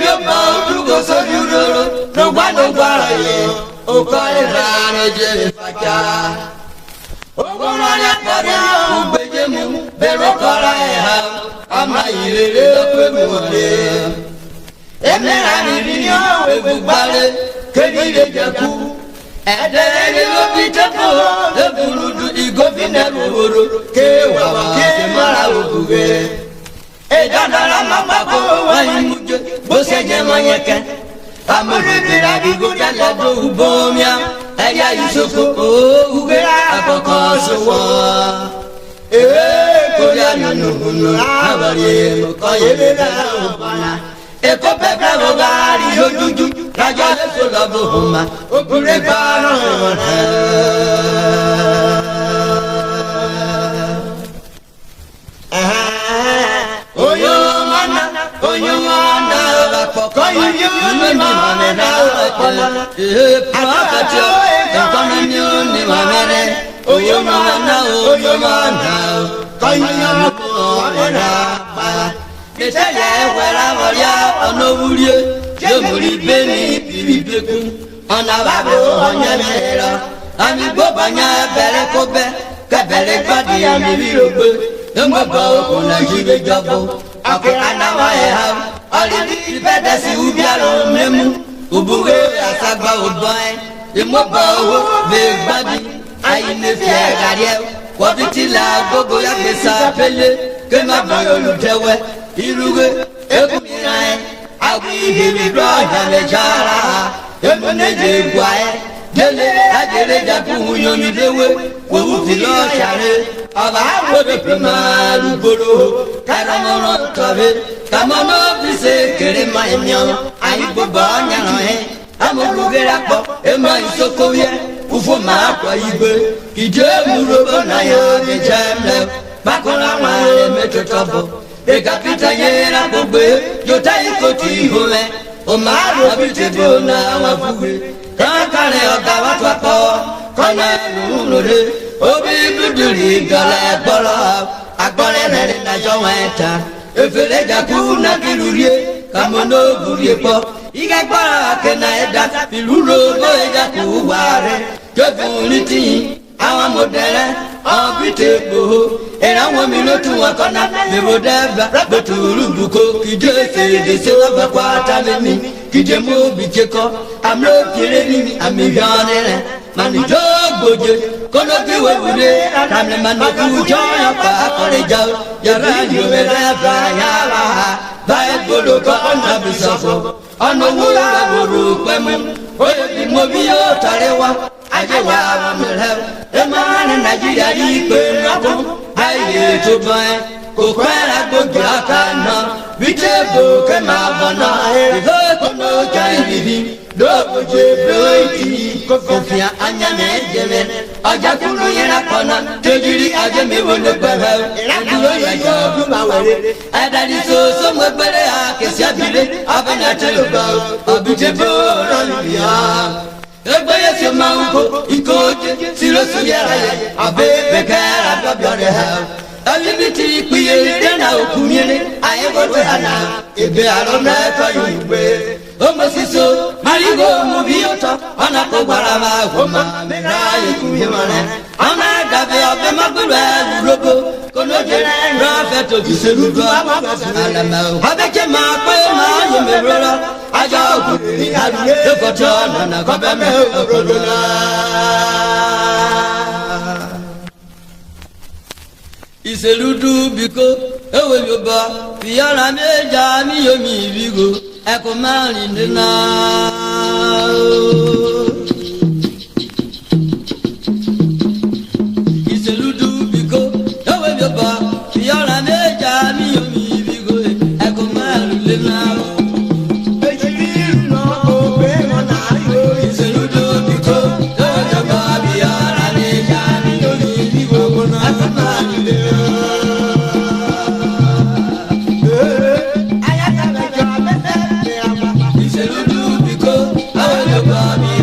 mi ba du go so juro no gwa no gwa yo o ko ra ne je faja o go na ya pare o beje mu be ro ko ra ha ama irere pe mu re emera ni ni o we gbare kedi le jaku edere lo bitepo e burudu igobina roro ke wa ke mara obuge e dadara mama ko wa imuje bo se je moyeke amore bira digo dala do bomia eya isoko o ugera akoko sowo ko ya nunu abari mo ko yele na obana eko pepe mo gari ojuju raja so labo homa ogure baro oyo mana ko yo ni mane na papacho kono ni mane oyo mana ko yo na pa Ketele wera moria onoburie jomuri beni bibibeku ona babo onyamera ami bobanya bere kobe kabere gbadi ami birogbe ngbo ko na jibe jabo akira na wa ha ali bedesi ubiaro memu ubuwe asagba oban imobo be gbadi ayine fie garie kwabitila gogo ya pesa pele kema boyo tewe iruge ekumirai awi hibidro yamejara emuneje gwae dele ajere jaku yomidewe wo ufilo share aba wodo primaru goro karamono tabe kamono bise kerema enyo ayibo banya he amurugera ko ema isokoye ufo ma kwa igbe ije murobo na yo jemle bakola wale metotobo Ekapita yera bogbe jota ikoti hole o maru abitebo na wafuwe kankare oga watu apo kona nunore obi biduri gala egboro agbore nere na joweta efele jaku na kirurie kamono burie po ige gbara kena eda iluro bo jaku ware jefuliti àwọn modere obitebo era won mi lo tun akona me bodeba beturu buko kije se wa kwata mi kije mo bijeko amlo kire ni amiyane mani jogboje kono bi wewure tamle mani kujo ya pa kore jaw yara yo me ra ba ya ba bodo ko ona bisafo ono wo la boru pemu oye bi mo bi yo tarewa aje wa mele emane Nigeria ipe nako aye to ban ko kwara gogi akana bitebo ke ma bana e ko no jai bibi do je beiti ko fofia anya na ejeme aja kunu yera kona tejiri aje me wole gbara duro ya yo du ma were adari so mo gbere akesia bile abana teloba obitebo rolia Egbeye se mango ikoje sirosu yara abebe kara dobiore ha alimiti piye dena okunyere ayegode ana ebe arona ka yugbe omosiso marigo mobioto ona ko gbarama homa mera yekuyemane ana gabe abe magura robo kono jere rafeto biserudo alama abeke ma pe ma yemerora aja okuri aru efoto na gobe me orodona iseludu biko ewe yoba fiyara meja mi yomi bigo eko mari nina iseludu biko ewe yoba fiyara meja mi yomi bigo eko mari nina Baby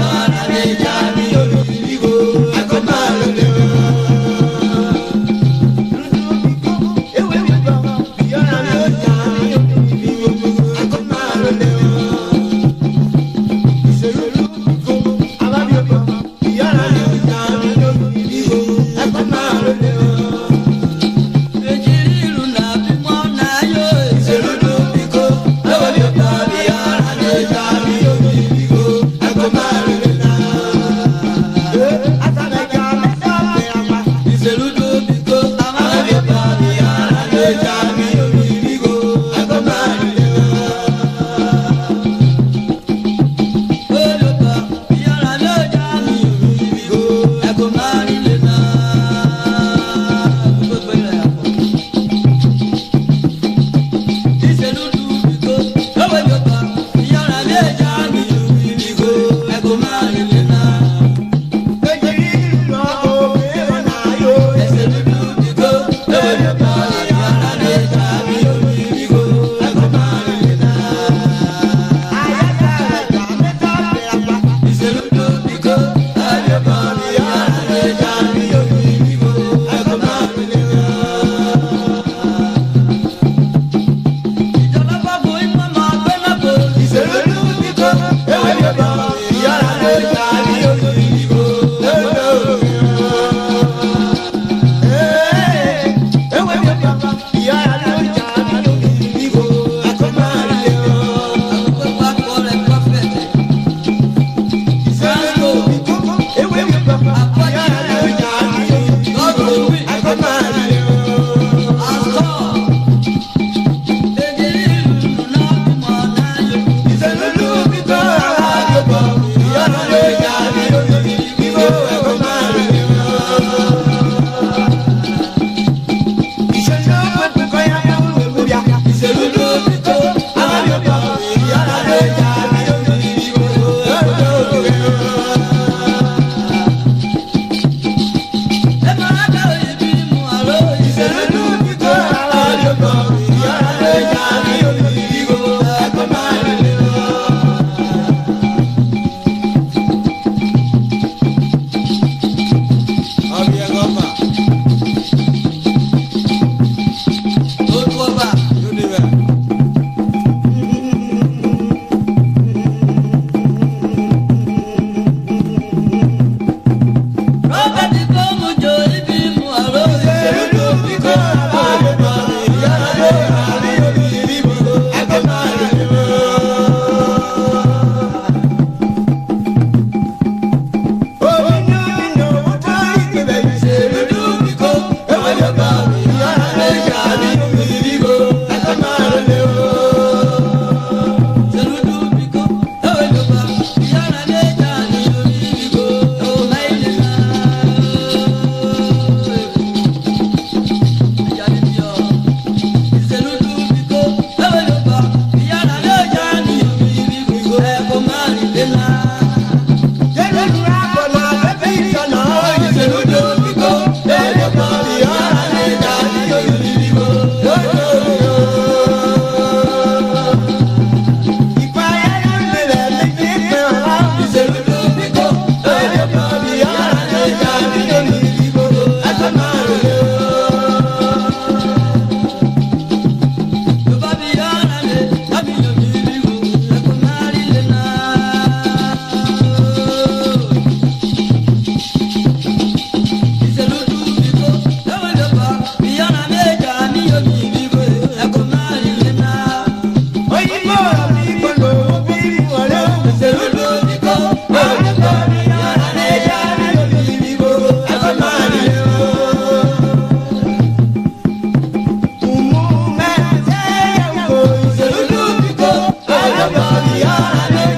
bọ̀ bí ọ̀rẹ́ mi.